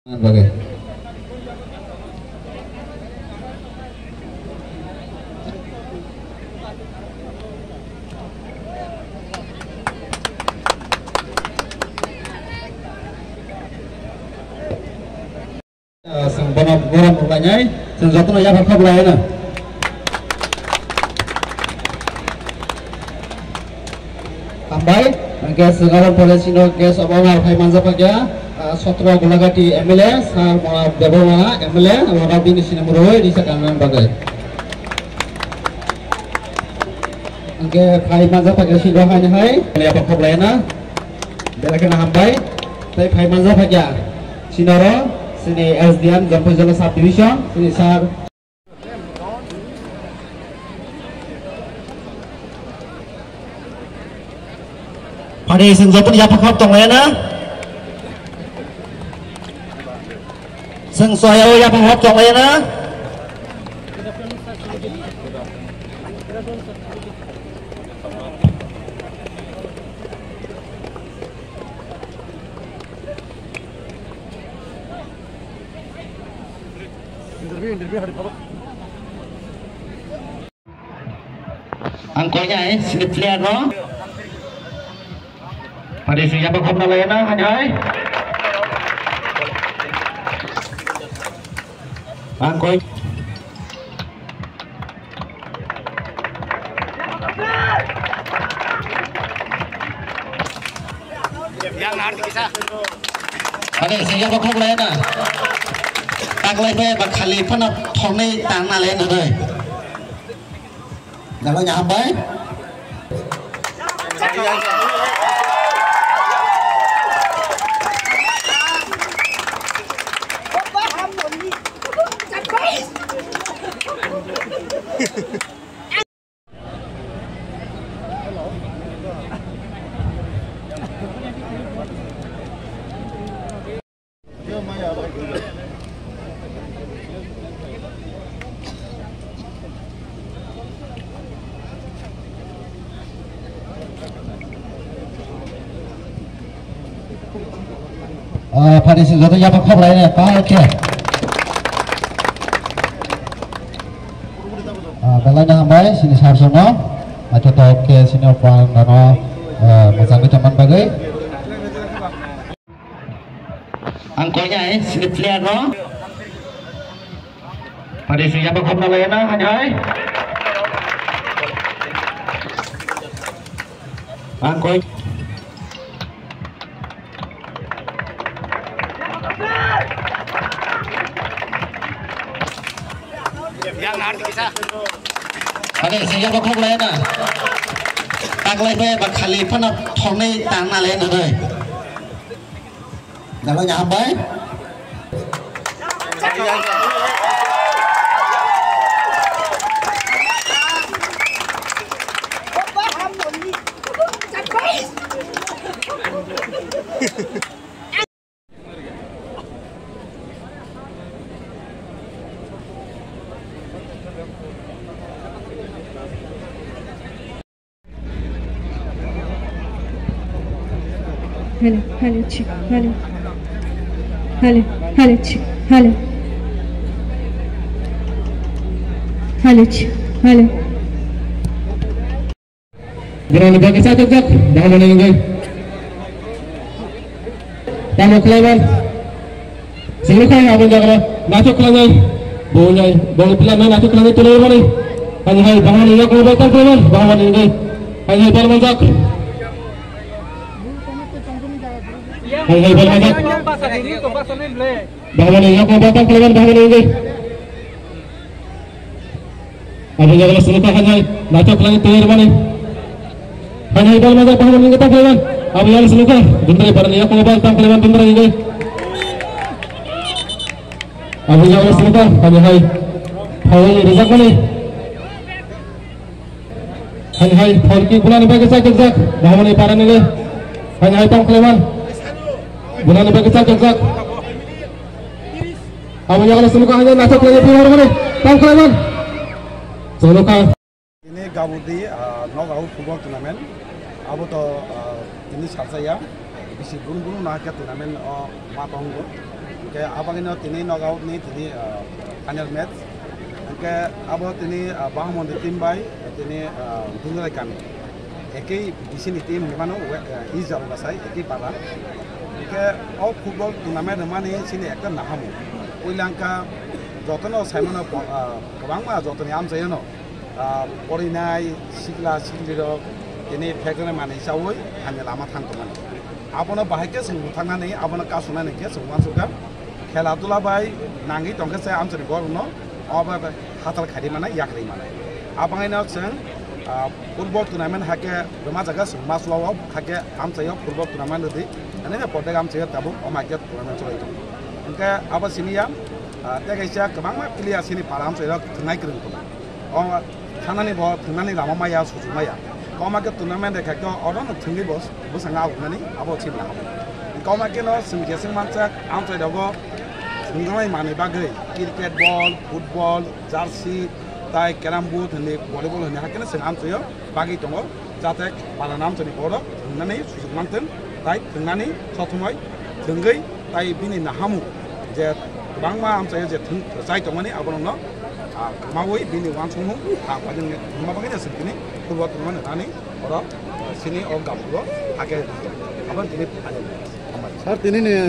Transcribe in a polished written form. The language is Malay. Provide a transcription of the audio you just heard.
Bagai. Sang bonok goram berbanyak, sang jatuh naya berkah berlain. Tambai, gas sekarang polisi no gas abang hai manja pakai. 17 Golagati MLA sar Beboma MLA orang bini sini meroy di sekarang bagai. Angke kai manja pakai sini hanya hai, lihat apa belana, belakan hambai, tapi kai manja pakai sinoro, sini SDM Jampu Jala Sub Division, sini sar. Pada isin jatuh ya pakap tong belana. Sang soyo ya penghop chong lên á. Angkonya sini player no. Pada siapa penghop na lên á anh ơi. Angkoy. Yang nanti kisah. Ada siapa kau lain na? Tak lain be bakali pun thong ni tang na lain rồi. Kalau nyampe. Pada sesuatu yang pakop lainnya, pak oke. Belanya hambai sini sarsono, atau oke sini opang dano masang kecaman bagai. Angkonya sini player no. Pada siapa pakop lainnya hanya. Angkoy. Yang nanti kisah. Ada siapa kau lain na? Tak lain be bakali pun thong ni tang na lain rồi. Kalau nyampe. Hello, chick, hello, chick, hello, chick, hello. Berani bagi satu tak, dah mana lagi? Kamu kelawan, silakan abang jaga, masuk lagi, boleh pelan mana masuk lagi tu lagi mana? Hanya bahan ini aku baca kelawan, bahan ini, hanya bahan majak. Hai banyak. Bahawan yang aku batang kelawan bahawan ini. Ada yang kalau seluruh hanya macam lagi tuir mana? Hanya ibal macam bahawan ini kita kelawan. Ada yang seluruh benda pada yang aku batang kelawan benda ini. Ada yang kalau seluruh hanya hai rezak mana? Hanya polki bulan bagi saya kerja bahawan ini para ini. Hanya tang kelawan. Bulan lebih kecil kecil. Apa yang kalau semuanya hanya nasib lagi pihak mana? Tangkelawan. Semuanya. Ini Gabudi knockout football tournament. Abu to ini selesai ya. Bisi gunung nak ke turnamen matang go. Oke, abang ini tini knockout ni tini final match. Oke, abang tini Bahamon di tim bay, tini dunia kami. Eki di sini tim di mana Izal basai, eki pala. Oke, all football turnamen mana sini ekor nahamu. Uilangka jotono Simon kebang mah jotono am saya no. Porinai sikla siklido ini pegangnya mana isawoi hanya lama tangkuman. Apabila bahaya semua tangan ini, apabila kasunan ini semua suka. Kalau tu lah bayi nangi tongkat saya am jadi gol no, apa hasil khadi mana yak di mana. Apabila ini orang football turnamen haknya remaja kan semua suawa haknya am saya football turnamen itu, ini kan porteg am saya tabu am haknya turnamen coba itu. Maka apa sini ya, tiga isya kebang mah pilih sini para am saya tengah kering tu. Oh, sana ni bawa tengah ni lama maya susu maya. Kau makan turnamen dek haknya orang tu tinggi bos angau ni, apa cip lah. Kau makan no semua macam am saya dogo. Ngai mana bagai cricket ball, football, jersey, tai carom board, ni volleyball ni haknya sengam tu yo bagi tongo, jatuh pada nam tu ni bodoh, nani susuk manten, tai nani satu mai, tenggai tai bini nahamu, je bang ma am saya je teng, saya tongo ni apa no, mawai bini wang sunghu, apa je ni, mana bagai ni sini, football tu mana nani, orang sini orang kampung, haknya apa ini ada. Saat ini nih